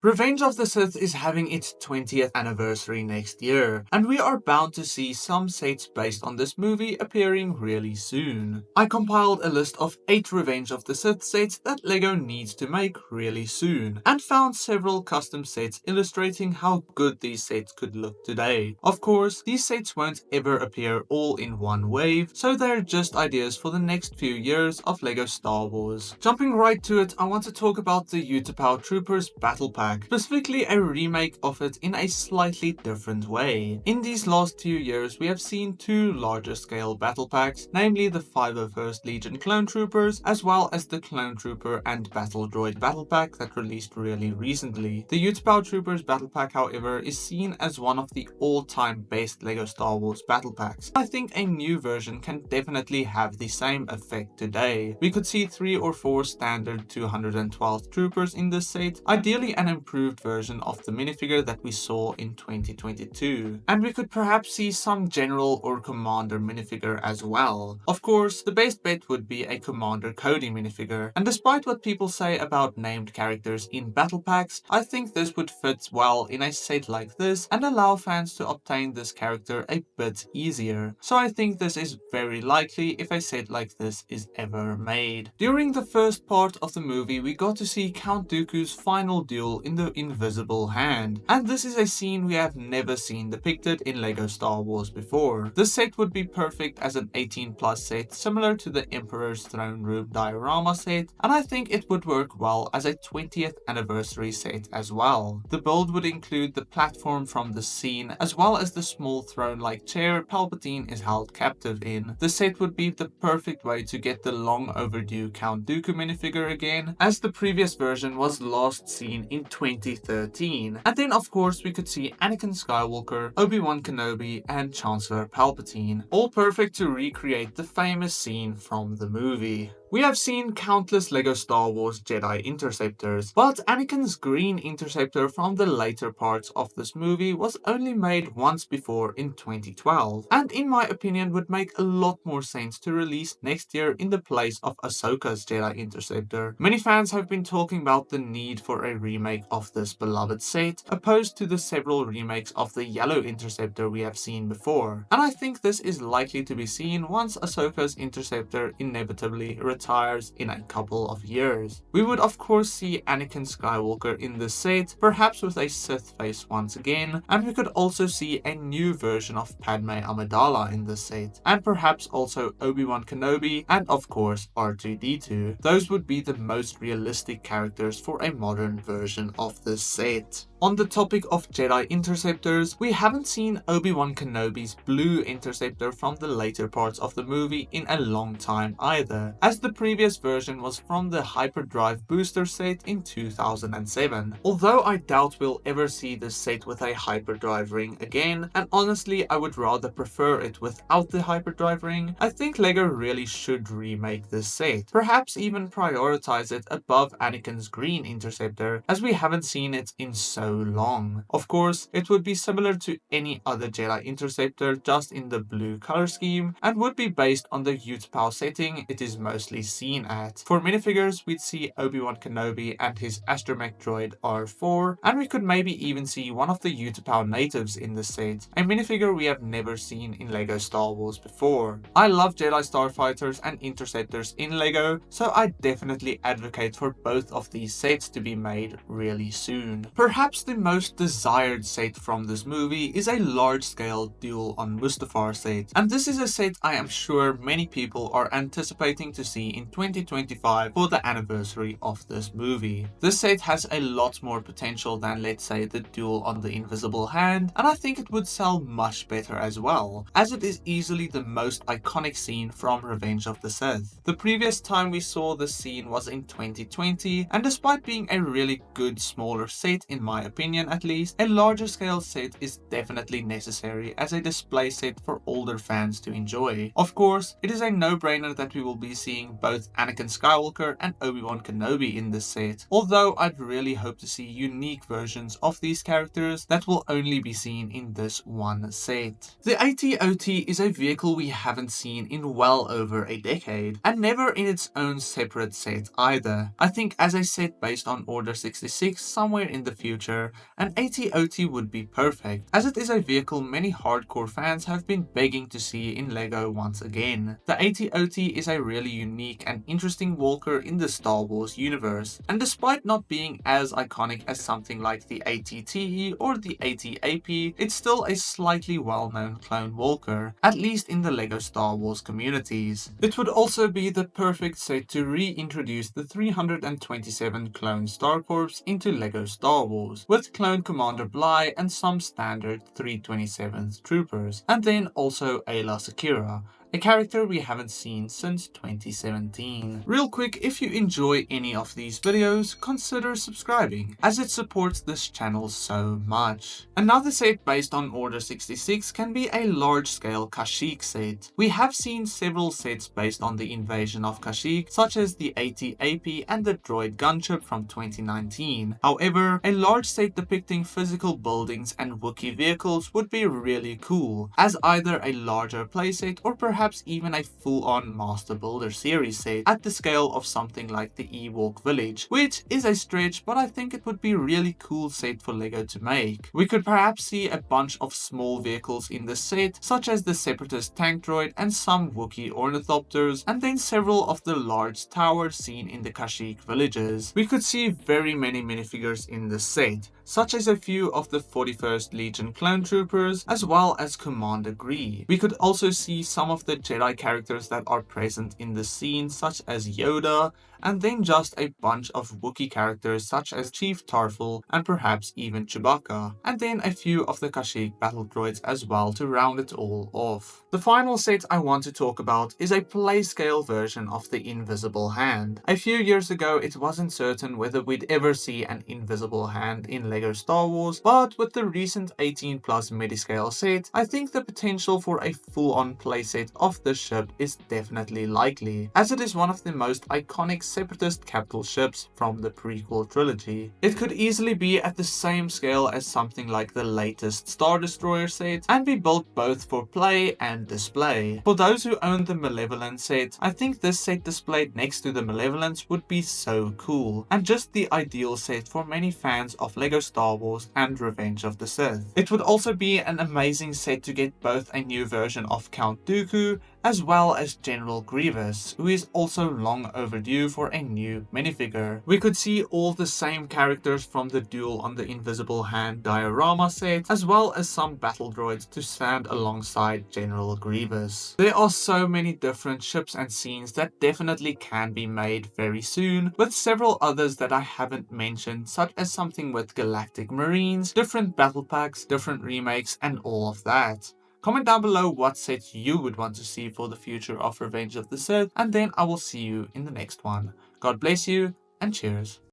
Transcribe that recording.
Revenge of the Sith is having its 20th anniversary next year, and we are bound to see some sets based on this movie appearing really soon. I compiled a list of 8 Revenge of the Sith sets that LEGO needs to make really soon, and found several custom sets illustrating how good these sets could look today. Of course, these sets won't ever appear all in one wave, so they're just ideas for the next few years of LEGO Star Wars. Jumping right to it, I want to talk about the Utapau Troopers Battle Pack. Specifically a remake of it in a slightly different way. In these last few years we have seen 2 larger scale battle packs, namely the 501st Legion Clone Troopers as well as the Clone Trooper and Battle Droid Battle Pack that released really recently. The Utapau Troopers Battle Pack, however, is seen as one of the all-time best LEGO Star Wars battle packs. I think a new version can definitely have the same effect today. We could see 3 or 4 standard 212th troopers in this set, ideally an improved version of the minifigure that we saw in 2022. And we could perhaps see some general or commander minifigure as well. Of course, the best bet would be a Commander Cody minifigure, and despite what people say about named characters in battle packs, I think this would fit well in a set like this and allow fans to obtain this character a bit easier. So I think this is very likely if a set like this is ever made. During the first part of the movie, we got to see Count Dooku's final duel in the Invisible Hand, and this is a scene we have never seen depicted in LEGO Star Wars before. This set would be perfect as an 18+ set, similar to the Emperor's Throne Room diorama set, and I think it would work well as a 20th anniversary set as well. The build would include the platform from the scene, as well as the small throne-like chair Palpatine is held captive in. The set would be the perfect way to get the long overdue Count Dooku minifigure again, as the previous version was last seen in 2013. And then of course we could see Anakin Skywalker, Obi-Wan Kenobi and Chancellor Palpatine, all perfect to recreate the famous scene from the movie. We have seen countless LEGO Star Wars Jedi Interceptors, but Anakin's green interceptor from the later parts of this movie was only made once before in 2012, and in my opinion would make a lot more sense to release next year in the place of Ahsoka's Jedi Interceptor. Many fans have been talking about the need for a remake of this beloved set, opposed to the several remakes of the yellow interceptor we have seen before, and I think this is likely to be seen once Ahsoka's interceptor inevitably retires in a couple of years. We would of course see Anakin Skywalker in this set, perhaps with a Sith face once again, and we could also see a new version of Padme Amidala in this set, and perhaps also Obi-Wan Kenobi and of course R2-D2. Those would be the most realistic characters for a modern version of this set. On the topic of Jedi Interceptors, we haven't seen Obi-Wan Kenobi's blue interceptor from the later parts of the movie in a long time either, as the previous version was from the Hyperdrive booster set in 2007. Although I doubt we'll ever see this set with a Hyperdrive ring again, and honestly I would rather prefer it without the Hyperdrive ring, I think LEGO really should remake this set. Perhaps even prioritize it above Anakin's green interceptor, as we haven't seen it in so long. Of course, it would be similar to any other Jedi Interceptor, just in the blue color scheme, and would be based on the Utapau setting it is mostly seen at. For minifigures, we'd see Obi-Wan Kenobi and his astromech droid R4, and we could maybe even see one of the Utapau natives in the set, a minifigure we have never seen in LEGO Star Wars before. I love Jedi Starfighters and Interceptors in LEGO, so I definitely advocate for both of these sets to be made really soon. Perhaps the most desired set from this movie is a large-scale Duel on Mustafar set, and this is a set I am sure many people are anticipating to see in 2025 for the anniversary of this movie. This set has a lot more potential than, let's say, the Duel on the Invisible Hand, and I think it would sell much better as well, as it is easily the most iconic scene from Revenge of the Sith. The previous time we saw this scene was in 2020, and despite being a really good smaller set in my opinion at least, a larger scale set is definitely necessary as a display set for older fans to enjoy. Of course, it is a no-brainer that we will be seeing both Anakin Skywalker and Obi-Wan Kenobi in this set, although I'd really hope to see unique versions of these characters that will only be seen in this one set. The AT-OT is a vehicle we haven't seen in well over a decade, and never in its own separate set either. I think as a set based on Order 66 somewhere in the future, an AT-OT would be perfect, as it is a vehicle many hardcore fans have been begging to see in LEGO once again. The AT-OT is a really unique and interesting walker in the Star Wars universe, and despite not being as iconic as something like the AT-TE or the AT-AP, it's still a slightly well-known clone walker, at least in the LEGO Star Wars communities. It would also be the perfect set to reintroduce the 327 clone Star Corps into LEGO Star Wars, with Clone Commander Bly and some standard 327th troopers, and then also Ayla Secura, a character we haven't seen since 2017. Real quick, if you enjoy any of these videos, consider subscribing, as it supports this channel so much. Another set based on Order 66 can be a large-scale Kashyyyk set. We have seen several sets based on the invasion of Kashyyyk, such as the AT-AP and the droid gunship from 2019. However, a large set depicting physical buildings and Wookiee vehicles would be really cool, as either a larger playset or perhaps even a full-on Master Builder series set at the scale of something like the Ewok Village, which is a stretch, but I think it would be a really cool set for LEGO to make. We could perhaps see a bunch of small vehicles in the set, such as the Separatist tank droid and some Wookiee ornithopters, and then several of the large towers seen in the Kashyyyk villages. We could see very many minifigures in the set, such as a few of the 41st Legion clone troopers, as well as Commander Gree. We could also see some of the Jedi characters that are present in the scene, such as Yoda, and then just a bunch of Wookiee characters such as Chief Tarful and perhaps even Chewbacca, and then a few of the Kashyyyk battle droids as well to round it all off. The final set I want to talk about is a play-scale version of the Invisible Hand. A few years ago it wasn't certain whether we'd ever see an Invisible Hand in LEGO Star Wars, but with the recent 18+ Mediscale set, I think the potential for a full-on playset of the ship is definitely likely, as it is one of the most iconic Separatist capital ships from the prequel trilogy. It could easily be at the same scale as something like the latest Star Destroyer set and be built both for play and display. For those who own the Malevolence set, I think this set displayed next to the Malevolence would be so cool, and just the ideal set for many fans of LEGO Star Wars and Revenge of the Sith. It would also be an amazing set to get both a new version of Count Dooku as well as General Grievous, who is also long overdue for a new minifigure. We could see all the same characters from the Duel on the Invisible Hand diorama set, as well as some battle droids to stand alongside General Grievous. There are so many different ships and scenes that definitely can be made very soon, with several others that I haven't mentioned, such as something with Galactic Marines, different battle packs, different remakes, and all of that. Comment down below what sets you would want to see for the future of Revenge of the Sith, and then I will see you in the next one. God bless you, and cheers.